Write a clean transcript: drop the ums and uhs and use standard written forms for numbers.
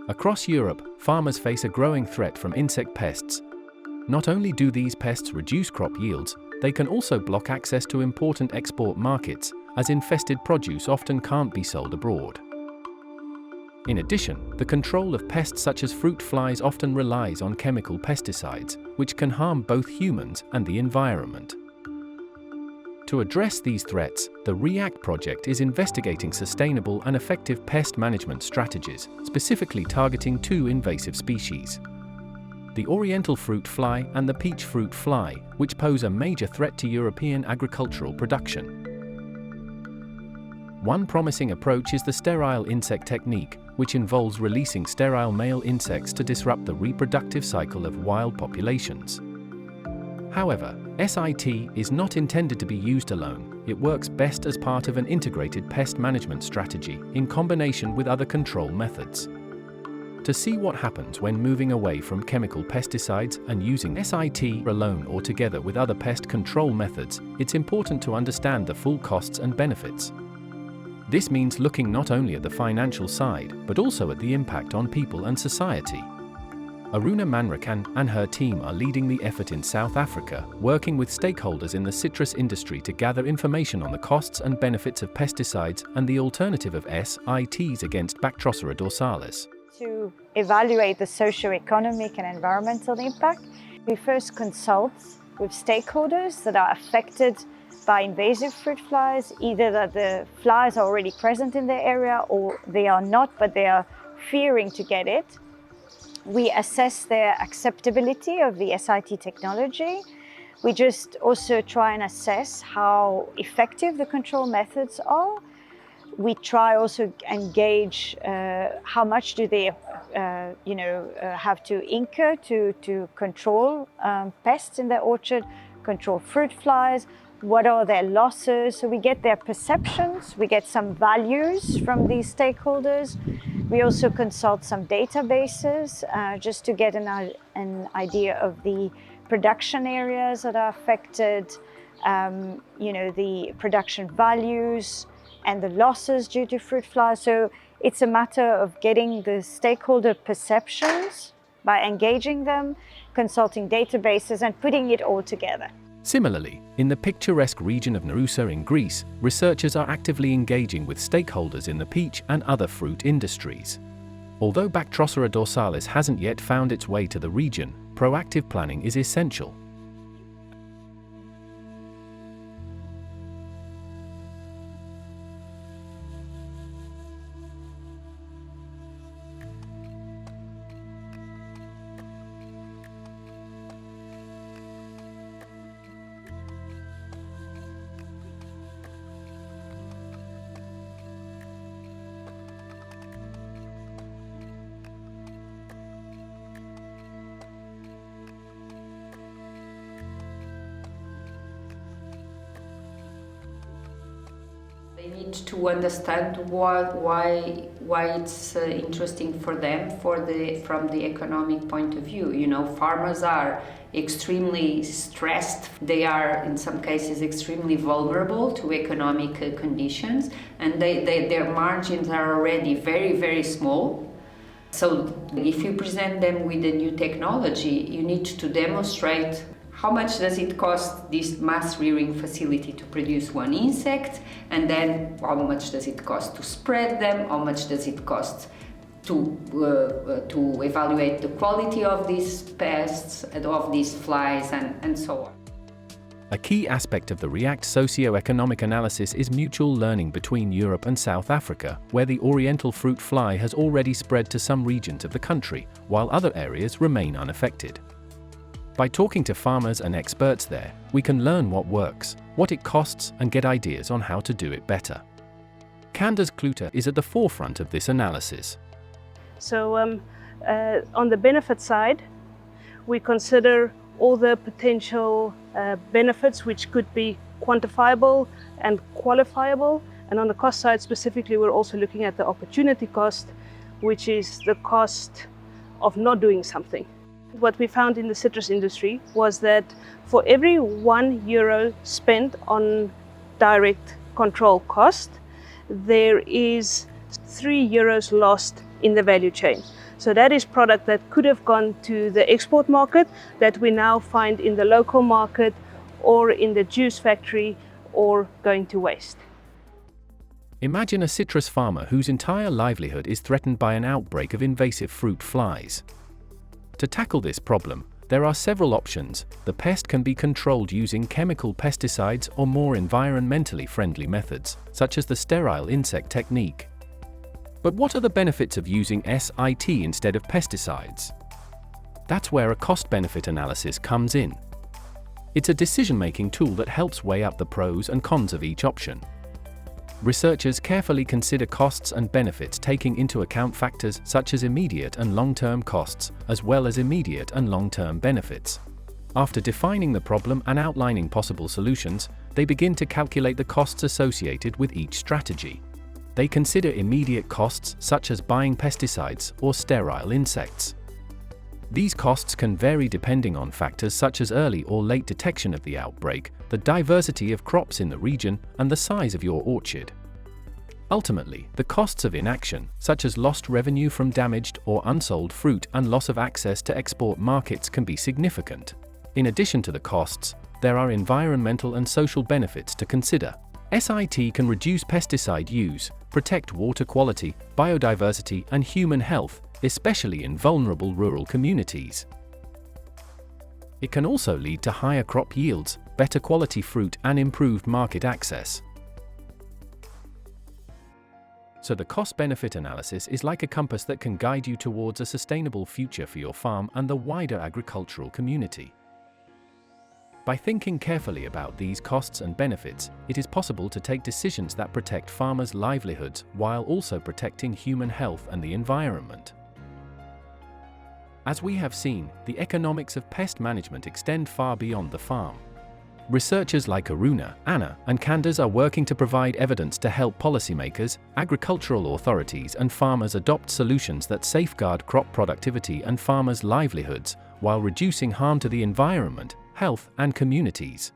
Across Europe, farmers face a growing threat from insect pests. Not only do these pests reduce crop yields, they can also block access to important export markets, as infested produce often can't be sold abroad. In addition, the control of pests such as fruit flies often relies on chemical pesticides, which can harm both humans and the environment. To address these threats, the REACT project is investigating sustainable and effective pest management strategies, specifically targeting two invasive species: the Oriental fruit fly and the peach fruit fly, which pose a major threat to European agricultural production. One promising approach is the Sterile Insect Technique, which involves releasing sterile male insects to disrupt the reproductive cycle of wild populations. However, SIT is not intended to be used alone. It works best as part of an integrated pest management strategy in combination with other control methods. To see what happens when moving away from chemical pesticides and using SIT alone or together with other pest control methods, it's important to understand the full costs and benefits. This means looking not only at the financial side, but also at the impact on people and society. Aruna Manrakhan and her team are leading the effort in South Africa, working with stakeholders in the citrus industry to gather information on the costs and benefits of pesticides and the alternative of SITs against Bactrocera dorsalis. To evaluate the socio-economic and environmental impact, we first consult with stakeholders that are affected by invasive fruit flies, either that the flies are already present in their area or they are not, but they are fearing to get it. We assess their acceptability of the SIT technology. We just also try and assess how effective the control methods are. We try also engage how much do they have to incur to control pests in their orchard, control fruit flies, what are their losses. So we get their perceptions, we get some values from these stakeholders. We also consult some databases just to get an idea of the production areas that are affected, the production values and the losses due to fruit flies. So it's a matter of getting the stakeholder perceptions by engaging them, consulting databases and putting it all together. Similarly, in the picturesque region of Larcher in Greece, researchers are actively engaging with stakeholders in the peach and other fruit industries. Although Bactrocera dorsalis hasn't yet found its way to the region, proactive planning is essential. They need to understand why it's interesting for them from the economic point of view. You know, farmers are extremely stressed. They are, in some cases, extremely vulnerable to economic conditions, and their margins are already very, very small. So if you present them with a new technology, you need to demonstrate how much does it cost this mass rearing facility to produce one insect, and then how much does it cost to spread them, how much does it cost to evaluate the quality of these pests and of these flies and so on. A key aspect of the REACT socio-economic analysis is mutual learning between Europe and South Africa, where the Oriental fruit fly has already spread to some regions of the country, while other areas remain unaffected. By talking to farmers and experts there, we can learn what works, what it costs, and get ideas on how to do it better. Kandas Cloete is at the forefront of this analysis. So on the benefit side, we consider all the potential benefits which could be quantifiable and qualifiable. And on the cost side specifically, we're also looking at the opportunity cost, which is the cost of not doing something. What we found in the citrus industry was that for every €1 spent on direct control cost, there is €3 lost in the value chain. So that is product that could have gone to the export market that we now find in the local market or in the juice factory or going to waste. Imagine a citrus farmer whose entire livelihood is threatened by an outbreak of invasive fruit flies. To tackle this problem, there are several options. The pest can be controlled using chemical pesticides or more environmentally friendly methods, such as the Sterile Insect Technique. But what are the benefits of using SIT instead of pesticides? That's where a cost-benefit analysis comes in. It's a decision-making tool that helps weigh up the pros and cons of each option. Researchers carefully consider costs and benefits, taking into account factors such as immediate and long-term costs, as well as immediate and long-term benefits. After defining the problem and outlining possible solutions, they begin to calculate the costs associated with each strategy. They consider immediate costs such as buying pesticides or sterile insects. These costs can vary depending on factors such as early or late detection of the outbreak, the diversity of crops in the region, and the size of your orchard. Ultimately, the costs of inaction, such as lost revenue from damaged or unsold fruit and loss of access to export markets, can be significant. In addition to the costs, there are environmental and social benefits to consider. SIT can reduce pesticide use, protect water quality, biodiversity, and human health, especially in vulnerable rural communities. It can also lead to higher crop yields, better quality fruit, and improved market access. So the cost-benefit analysis is like a compass that can guide you towards a sustainable future for your farm and the wider agricultural community. By thinking carefully about these costs and benefits, it is possible to take decisions that protect farmers' livelihoods while also protecting human health and the environment. As we have seen, the economics of pest management extend far beyond the farm. Researchers like Aruna, Anna, and Kandas are working to provide evidence to help policymakers, agricultural authorities, and farmers adopt solutions that safeguard crop productivity and farmers' livelihoods while reducing harm to the environment, health, and communities.